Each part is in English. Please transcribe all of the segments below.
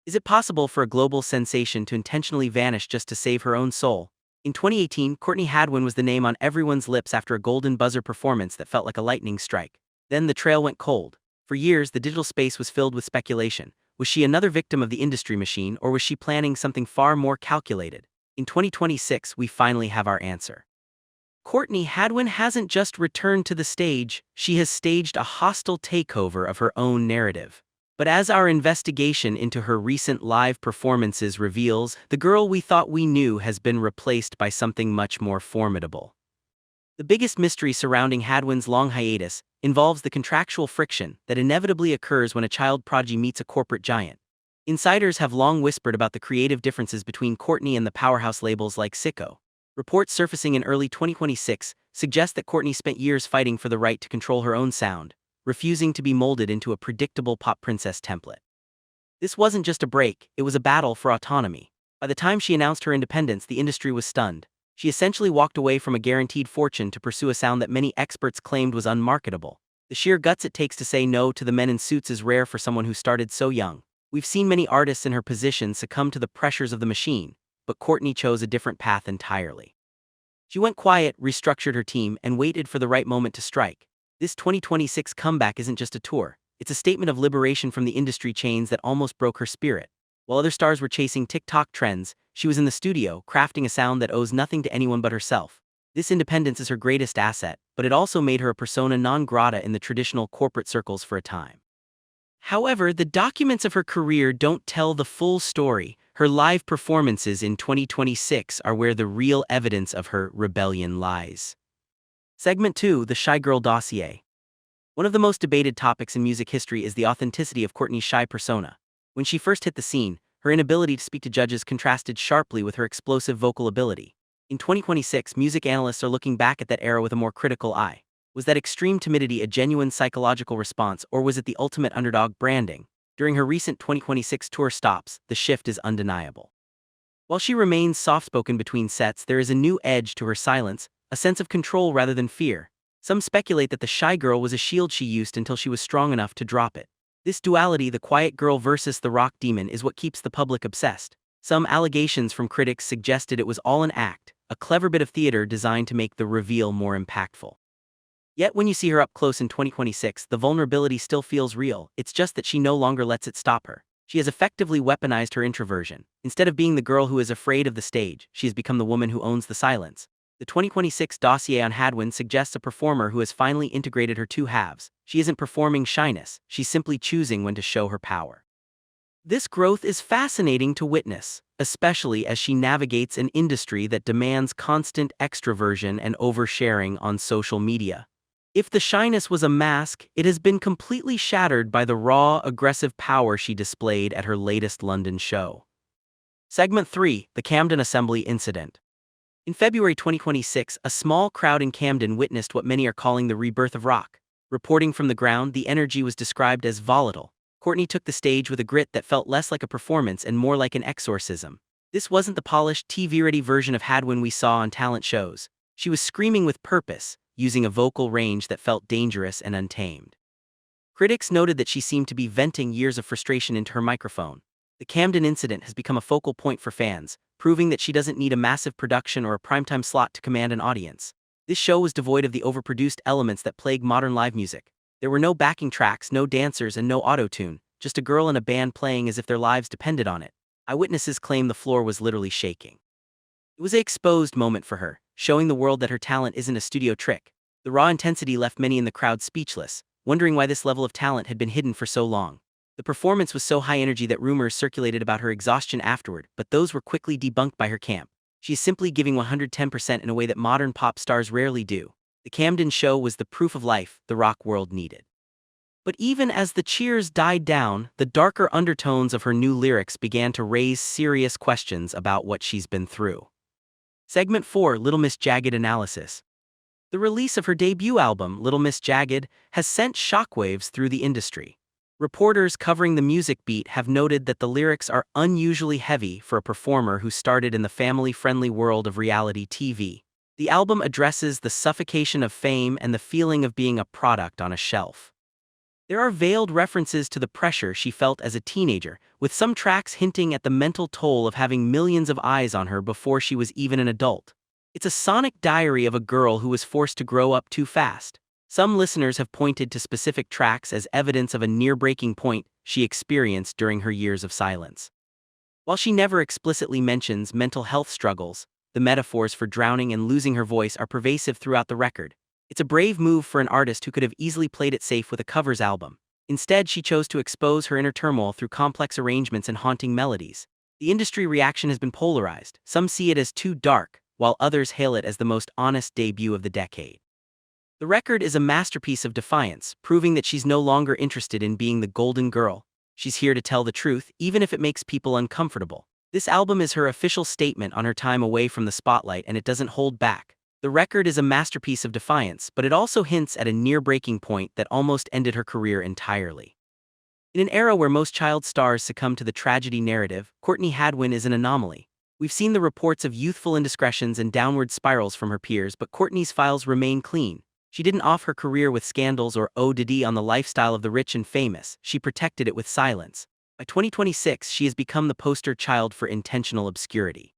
Is it possible for a global sensation to intentionally vanish just to save her own soul? In 2018, Courtney Hadwin was the name on everyone's lips after a golden buzzer performance that felt like a lightning strike. Then the trail went cold. For years, the digital space was filled with speculation. Was she another victim of the industry machine, or was she planning something far more calculated? In 2026, we finally have our answer. Courtney Hadwin hasn't just returned to the stage, she has staged a hostile takeover of her own narrative. But as our investigation into her recent live performances reveals, the girl we thought we knew has been replaced by something much more formidable. The biggest mystery surrounding Hadwin's long hiatus involves the contractual friction that inevitably occurs when a child prodigy meets a corporate giant. Insiders have long whispered about the creative differences between Courtney and the powerhouse labels like Syco. Reports surfacing in early 2026 suggest that Courtney spent years fighting for the right to control her own sound, refusing to be molded into a predictable pop princess template. This wasn't just a break, it was a battle for autonomy. By the time she announced her independence, the industry was stunned. She essentially walked away from a guaranteed fortune to pursue a sound that many experts claimed was unmarketable. The sheer guts it takes to say no to the men in suits is rare for someone who started so young. We've seen many artists in her position succumb to the pressures of the machine, but Courtney chose a different path entirely. She went quiet, restructured her team, and waited for the right moment to strike. This 2026 comeback isn't just a tour, it's a statement of liberation from the industry chains that almost broke her spirit. While other stars were chasing TikTok trends, she was in the studio, crafting a sound that owes nothing to anyone but herself. This independence is her greatest asset, but it also made her a persona non grata in the traditional corporate circles for a time. However, the documents of her career don't tell the full story. Her live performances in 2026 are where the real evidence of her rebellion lies. Segment 2, The Shy Girl Dossier. One of the most debated topics in music history is the authenticity of Courtney's shy persona. When she first hit the scene, her inability to speak to judges contrasted sharply with her explosive vocal ability. In 2026, music analysts are looking back at that era with a more critical eye. Was that extreme timidity a genuine psychological response, or was it the ultimate underdog branding? During her recent 2026 tour stops, the shift is undeniable. While she remains soft-spoken between sets, there is a new edge to her silence, a sense of control rather than fear. Some speculate that the shy girl was a shield she used until she was strong enough to drop it. This duality, the quiet girl versus the rock demon, is what keeps the public obsessed. Some allegations from critics suggested it was all an act, a clever bit of theater designed to make the reveal more impactful. Yet when you see her up close in 2026, the vulnerability still feels real. It's just that she no longer lets it stop her. She has effectively weaponized her introversion. Instead of being the girl who is afraid of the stage, she has become the woman who owns the silence. The 2026 dossier on Hadwin suggests a performer who has finally integrated her two halves. She isn't performing shyness, she's simply choosing when to show her power. This growth is fascinating to witness, especially as she navigates an industry that demands constant extroversion and oversharing on social media. If the shyness was a mask, it has been completely shattered by the raw, aggressive power she displayed at her latest London show. Segment 3, The Camden Assembly Incident. In February 2026, a small crowd in Camden witnessed what many are calling the rebirth of rock. Reporting from the ground, the energy was described as volatile. Courtney took the stage with a grit that felt less like a performance and more like an exorcism. This wasn't the polished, TV-ready version of Hadwin we saw on talent shows. She was screaming with purpose, using a vocal range that felt dangerous and untamed. Critics noted that she seemed to be venting years of frustration into her microphone. The Camden incident has become a focal point for fans, proving that she doesn't need a massive production or a primetime slot to command an audience. This show was devoid of the overproduced elements that plague modern live music. There were no backing tracks, no dancers, and no auto-tune, just a girl and a band playing as if their lives depended on it. Eyewitnesses claim the floor was literally shaking. It was an exposed moment for her, showing the world that her talent isn't a studio trick. The raw intensity left many in the crowd speechless, wondering why this level of talent had been hidden for so long. The performance was so high energy that rumors circulated about her exhaustion afterward, but those were quickly debunked by her camp. She is simply giving 110% in a way that modern pop stars rarely do. The Camden show was the proof of life the rock world needed. But even as the cheers died down, the darker undertones of her new lyrics began to raise serious questions about what she's been through. Segment 4, Little Miss Jagged Analysis. The release of her debut album, Little Miss Jagged, has sent shockwaves through the industry. Reporters covering the music beat have noted that the lyrics are unusually heavy for a performer who started in the family-friendly world of reality TV. The album addresses the suffocation of fame and the feeling of being a product on a shelf. There are veiled references to the pressure she felt as a teenager, with some tracks hinting at the mental toll of having millions of eyes on her before she was even an adult. It's a sonic diary of a girl who was forced to grow up too fast. Some listeners have pointed to specific tracks as evidence of a near-breaking point she experienced during her years of silence. While she never explicitly mentions mental health struggles, the metaphors for drowning and losing her voice are pervasive throughout the record. It's a brave move for an artist who could have easily played it safe with a covers album. Instead, she chose to expose her inner turmoil through complex arrangements and haunting melodies. The industry reaction has been polarized. Some see it as too dark, while others hail it as the most honest debut of the decade. The record is a masterpiece of defiance, proving that she's no longer interested in being the golden girl. She's here to tell the truth, even if it makes people uncomfortable. This album is her official statement on her time away from the spotlight, and it doesn't hold back. The record is a masterpiece of defiance, but it also hints at a near-breaking point that almost ended her career entirely. In an era where most child stars succumb to the tragedy narrative, Courtney Hadwin is an anomaly. We've seen the reports of youthful indiscretions and downward spirals from her peers, but Courtney's files remain clean. She didn't off her career with scandals or ODD on the lifestyle of the rich and famous. She protected it with silence. By 2026, she has become the poster child for intentional obscurity.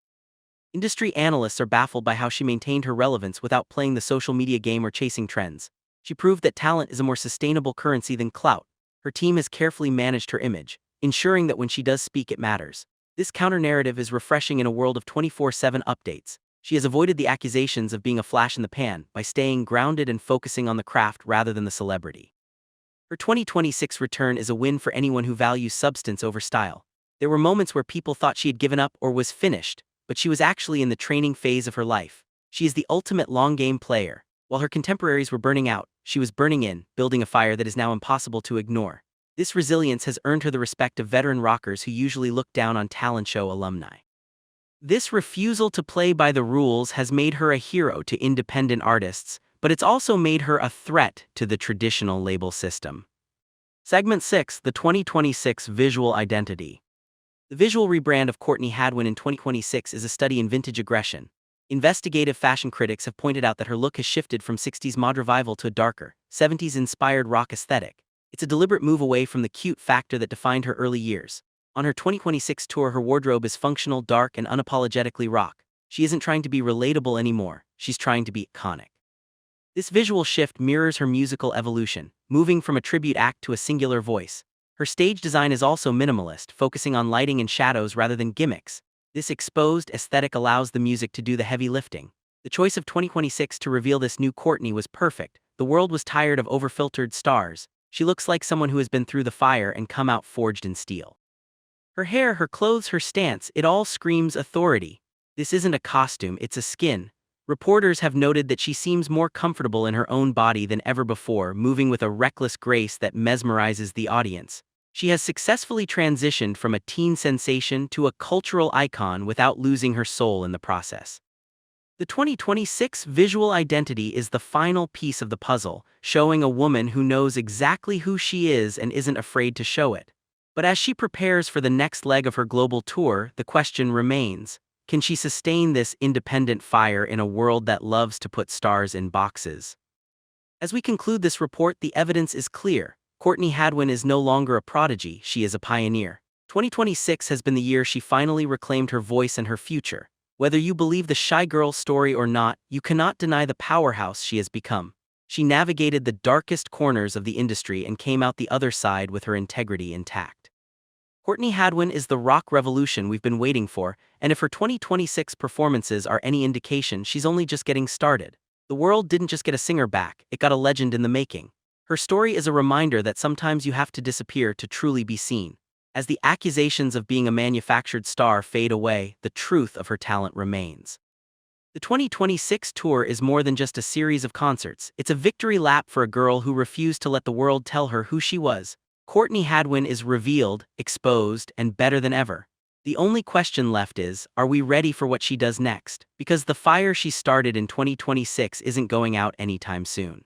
Industry analysts are baffled by how she maintained her relevance without playing the social media game or chasing trends. She proved that talent is a more sustainable currency than clout. Her team has carefully managed her image, ensuring that when she does speak, it matters. This counter-narrative is refreshing in a world of 24/7 updates. She has avoided the accusations of being a flash in the pan by staying grounded and focusing on the craft rather than the celebrity. Her 2026 return is a win for anyone who values substance over style. There were moments where people thought she had given up or was finished, but she was actually in the training phase of her life. She is the ultimate long-game player. While her contemporaries were burning out, she was burning in, building a fire that is now impossible to ignore. This resilience has earned her the respect of veteran rockers who usually look down on talent show alumni. This refusal to play by the rules has made her a hero to independent artists, but it's also made her a threat to the traditional label system. Segment 6: The 2026 Visual Identity. The visual rebrand of Courtney Hadwin in 2026 is a study in vintage aggression. Investigative fashion critics have pointed out that her look has shifted from 60s mod revival to a darker, 70s-inspired rock aesthetic. It's a deliberate move away from the cute factor that defined her early years. On her 2026 tour, her wardrobe is functional, dark, and unapologetically rock. She isn't trying to be relatable anymore, she's trying to be iconic. This visual shift mirrors her musical evolution, moving from a tribute act to a singular voice. Her stage design is also minimalist, focusing on lighting and shadows rather than gimmicks. This exposed aesthetic allows the music to do the heavy lifting. The choice of 2026 to reveal this new Courtney was perfect. The world was tired of overfiltered stars. She looks like someone who has been through the fire and come out forged in steel. Her hair, her clothes, her stance, it all screams authority. This isn't a costume, it's a skin. Reporters have noted that she seems more comfortable in her own body than ever before, moving with a reckless grace that mesmerizes the audience. She has successfully transitioned from a teen sensation to a cultural icon without losing her soul in the process. The 2026 visual identity is the final piece of the puzzle, showing a woman who knows exactly who she is and isn't afraid to show it. But as she prepares for the next leg of her global tour, the question remains: can she sustain this independent fire in a world that loves to put stars in boxes? As we conclude this report, the evidence is clear. Courtney Hadwin is no longer a prodigy, she is a pioneer. 2026 has been the year she finally reclaimed her voice and her future. Whether you believe the shy girl story or not, you cannot deny the powerhouse she has become. She navigated the darkest corners of the industry and came out the other side with her integrity intact. Courtney Hadwin is the rock revolution we've been waiting for, and if her 2026 performances are any indication, she's only just getting started. The world didn't just get a singer back, it got a legend in the making. Her story is a reminder that sometimes you have to disappear to truly be seen. As the accusations of being a manufactured star fade away, the truth of her talent remains. The 2026 tour is more than just a series of concerts, it's a victory lap for a girl who refused to let the world tell her who she was. Courtney Hadwin is revealed, exposed, and better than ever. The only question left is, are we ready for what she does next? Because the fire she started in 2026 isn't going out anytime soon.